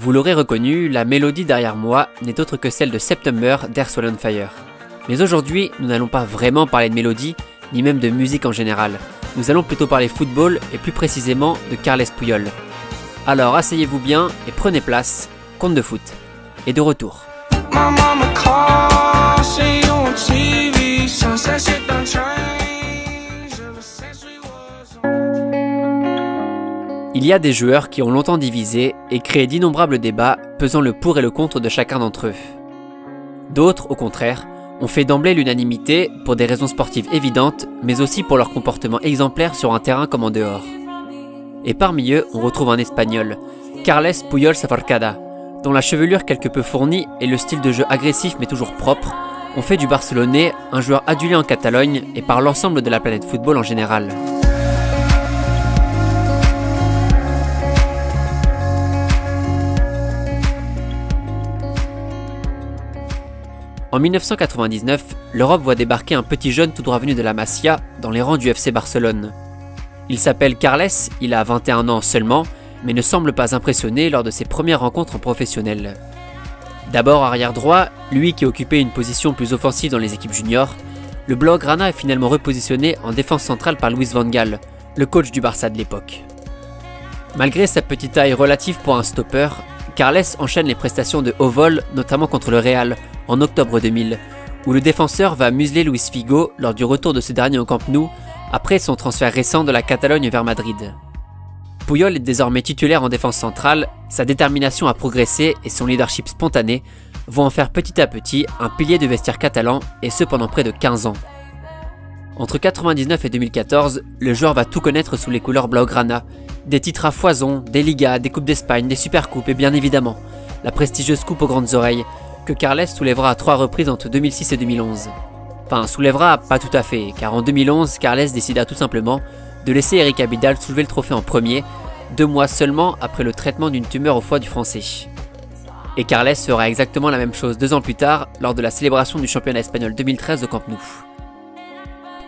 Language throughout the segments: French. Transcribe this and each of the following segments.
Vous l'aurez reconnu, la mélodie derrière moi n'est autre que celle de September d'Earth, Wind & Fire. Mais aujourd'hui, nous n'allons pas vraiment parler de mélodie, ni même de musique en général. Nous allons plutôt parler football et plus précisément de Carles Puyol. Alors asseyez-vous bien et prenez place, Conte de foot est de retour. Il y a des joueurs qui ont longtemps divisé et créé d'innombrables débats pesant le pour et le contre de chacun d'entre eux. D'autres, au contraire, ont fait d'emblée l'unanimité pour des raisons sportives évidentes, mais aussi pour leur comportement exemplaire sur un terrain comme en dehors. Et parmi eux, on retrouve un Espagnol, Carles Puyol Saforcada, dont la chevelure quelque peu fournie et le style de jeu agressif mais toujours propre ont fait du Barcelonais un joueur adulé en Catalogne et par l'ensemble de la planète football en général. En 1999, l'Europe voit débarquer un petit jeune tout droit venu de la Masia dans les rangs du FC Barcelone. Il s'appelle Carles, il a 21 ans seulement, mais ne semble pas impressionné lors de ses premières rencontres en professionnel. D'abord arrière droit, lui qui occupait une position plus offensive dans les équipes juniors, le Blaugrana est finalement repositionné en défense centrale par Luis van Gaal, le coach du Barça de l'époque. Malgré sa petite taille relative pour un stopper, Carles enchaîne les prestations de haut vol, notamment contre le Real, en octobre 2000, où le défenseur va museler Luis Figo lors du retour de ce dernier au Camp Nou, après son transfert récent de la Catalogne vers Madrid. Puyol est désormais titulaire en défense centrale, sa détermination à progresser et son leadership spontané vont en faire petit à petit un pilier du vestiaire catalan, et ce pendant près de 15 ans. Entre 1999 et 2014, le joueur va tout connaître sous les couleurs Blaugrana, des titres à foison, des Ligas, des Coupes d'Espagne, des Supercoupes et bien évidemment, la prestigieuse Coupe aux grandes oreilles, que Carles soulèvera à 3 reprises entre 2006 et 2011. Enfin, soulèvera pas tout à fait, car en 2011, Carles décida tout simplement de laisser Eric Abidal soulever le trophée en premier, 2 mois seulement après le traitement d'une tumeur au foie du Français. Et Carles fera exactement la même chose 2 ans plus tard, lors de la célébration du championnat espagnol 2013 au Camp Nou.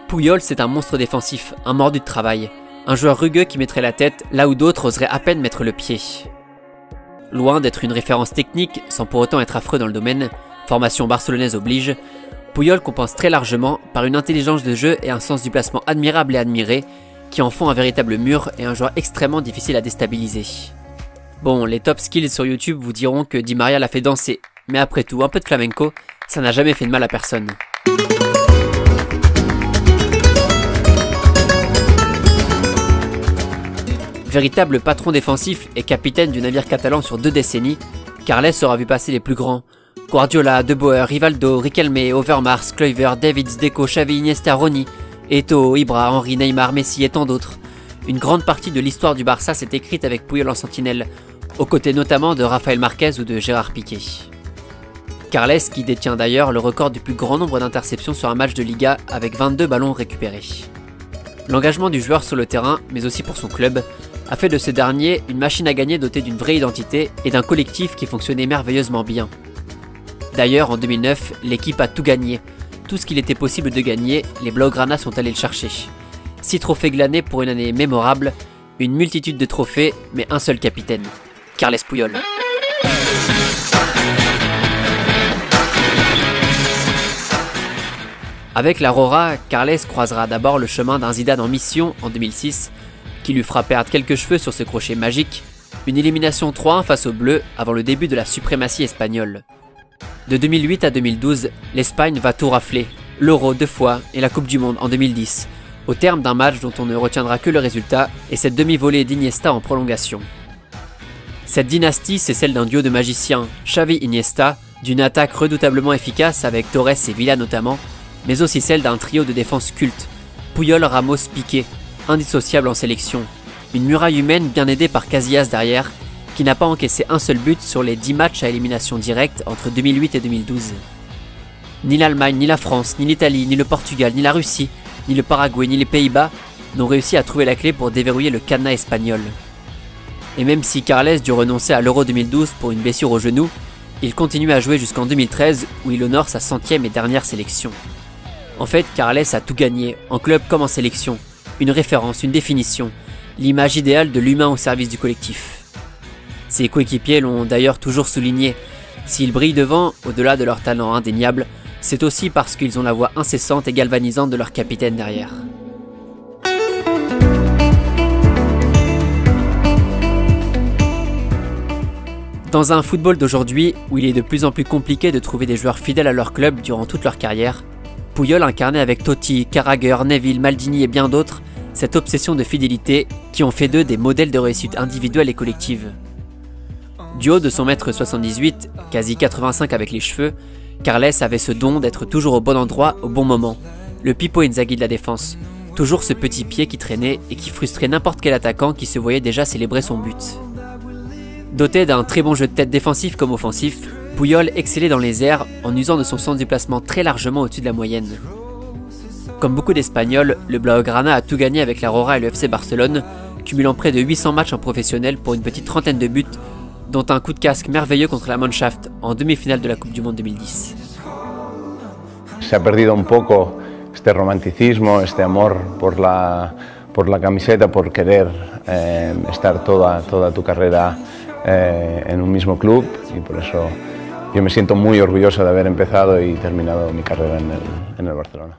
Puyol, c'est un monstre défensif, un mordu de travail, un joueur rugueux qui mettrait la tête là où d'autres oseraient à peine mettre le pied. Loin d'être une référence technique, sans pour autant être affreux dans le domaine, formation barcelonaise oblige, Puyol compense très largement par une intelligence de jeu et un sens du placement admirable et admiré, qui en font un véritable mur et un joueur extrêmement difficile à déstabiliser. Bon, les top skills sur YouTube vous diront que Di Maria l'a fait danser, mais après tout, un peu de flamenco, ça n'a jamais fait de mal à personne. Véritable patron défensif et capitaine du navire catalan sur 2 décennies, Carles aura vu passer les plus grands. Guardiola, De Boer, Rivaldo, Riquelme, Overmars, Kluivert, Davids, Deco, Xavi, Iniesta, Ronny, Eto'o, Ibra, Henry, Neymar, Messi et tant d'autres. Une grande partie de l'histoire du Barça s'est écrite avec Puyol en sentinelle, aux côtés notamment de Rafael Marquez ou de Gérard Piqué. Carles qui détient d'ailleurs le record du plus grand nombre d'interceptions sur un match de Liga avec 22 ballons récupérés. L'engagement du joueur sur le terrain, mais aussi pour son club, a fait de ce dernier une machine à gagner dotée d'une vraie identité et d'un collectif qui fonctionnait merveilleusement bien. D'ailleurs, en 2009, l'équipe a tout gagné. Tout ce qu'il était possible de gagner, les Blaugrana sont allés le chercher. 6 trophées glanés pour une année mémorable, une multitude de trophées, mais un seul capitaine, Carles Puyol. Avec la Rora, Carles croisera d'abord le chemin d'un Zidane en mission en 2006, qui lui fera perdre quelques cheveux sur ce crochet magique, une élimination 3-1 face aux Bleus avant le début de la suprématie espagnole. De 2008 à 2012, l'Espagne va tout rafler, l'Euro 2 fois et la Coupe du Monde en 2010, au terme d'un match dont on ne retiendra que le résultat et cette demi-volée d'Iniesta en prolongation. Cette dynastie, c'est celle d'un duo de magiciens, Xavi-Iniesta, d'une attaque redoutablement efficace avec Torres et Villa notamment, mais aussi celle d'un trio de défense culte, Puyol, Ramos, Piqué, indissociable en sélection, une muraille humaine bien aidée par Casillas derrière, qui n'a pas encaissé un seul but sur les 10 matchs à élimination directe entre 2008 et 2012. Ni l'Allemagne, ni la France, ni l'Italie, ni le Portugal, ni la Russie, ni le Paraguay, ni les Pays-Bas n'ont réussi à trouver la clé pour déverrouiller le cadenas espagnol. Et même si Carles dut renoncer à l'Euro 2012 pour une blessure au genou, il continue à jouer jusqu'en 2013 où il honore sa 100e et dernière sélection. En fait, Carles a tout gagné, en club comme en sélection, une référence, une définition, l'image idéale de l'humain au service du collectif. Ses coéquipiers l'ont d'ailleurs toujours souligné. S'ils brillent devant, au-delà de leur talent indéniable, c'est aussi parce qu'ils ont la voix incessante et galvanisante de leur capitaine derrière. Dans un football d'aujourd'hui, où il est de plus en plus compliqué de trouver des joueurs fidèles à leur club durant toute leur carrière, Puyol incarnait avec Totti, Carragher, Neville, Maldini et bien d'autres cette obsession de fidélité qui ont fait d'eux des modèles de réussite individuelle et collective. Du haut de son mètre 78, quasi 85 avec les cheveux, Carles avait ce don d'être toujours au bon endroit au bon moment, le Pippo Inzaghi de la défense, toujours ce petit pied qui traînait et qui frustrait n'importe quel attaquant qui se voyait déjà célébrer son but. Doté d'un très bon jeu de tête défensif comme offensif, Puyol excellait dans les airs en usant de son sens du placement très largement au-dessus de la moyenne. Comme beaucoup d'Espagnols, le Blaugrana a tout gagné avec la Rora et le FC Barcelone, cumulant près de 800 matchs en professionnel pour une petite trentaine de buts, dont un coup de casque merveilleux contre la Mannschaft en demi-finale de la Coupe du Monde 2010. Se ha perdido un poco este romanticismo, este amor por la camiseta, por querer estar toda tu carrera en un mismo club, y por eso yo me siento muy orgulloso de haber empezado y terminado mi carrera en el Barcelona.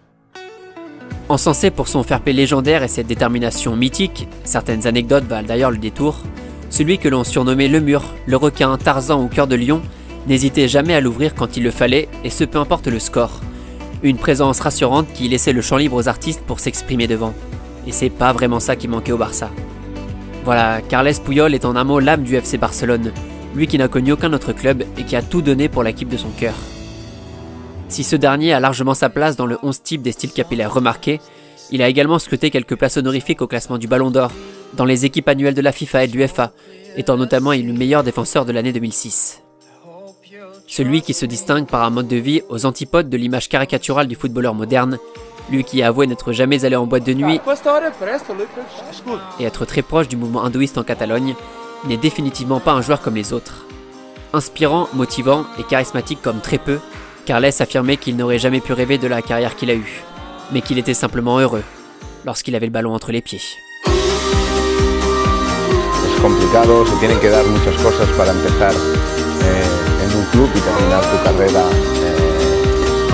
Encensé pour son fair-play légendaire et cette détermination mythique, certaines anecdotes valent d'ailleurs le détour, celui que l'on surnommait le mur, le requin, Tarzan ou cœur de lion, n'hésitait jamais à l'ouvrir quand il le fallait, et ce peu importe le score. Une présence rassurante qui laissait le champ libre aux artistes pour s'exprimer devant. Et c'est pas vraiment ça qui manquait au Barça. Voilà, Carles Puyol est en un mot l'âme du FC Barcelone, lui qui n'a connu aucun autre club et qui a tout donné pour l'équipe de son cœur. Si ce dernier a largement sa place dans le 11 type des styles capillaires remarqués, il a également scruté quelques places honorifiques au classement du Ballon d'Or, dans les équipes annuelles de la FIFA et de l'UEFA, étant notamment élu meilleur défenseur de l'année 2006. Celui qui se distingue par un mode de vie aux antipodes de l'image caricaturale du footballeur moderne, lui qui a avoué n'être jamais allé en boîte de nuit et être très proche du mouvement hindouiste en Catalogne, n'est définitivement pas un joueur comme les autres. Inspirant, motivant et charismatique comme très peu, Carles affirmait qu'il n'aurait jamais pu rêver de la carrière qu'il a eue, mais qu'il était simplement heureux lorsqu'il avait le ballon entre les pieds. Es complicado, se tienen que dar muchas cosas para empezar en un club y terminar tu carrera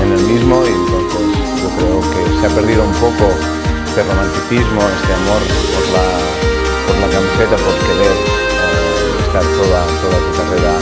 en el mismo, y entonces yo creo que se ha perdido un poco este romanticismo, este amor por la camiseta, por querer estar toda tu carrera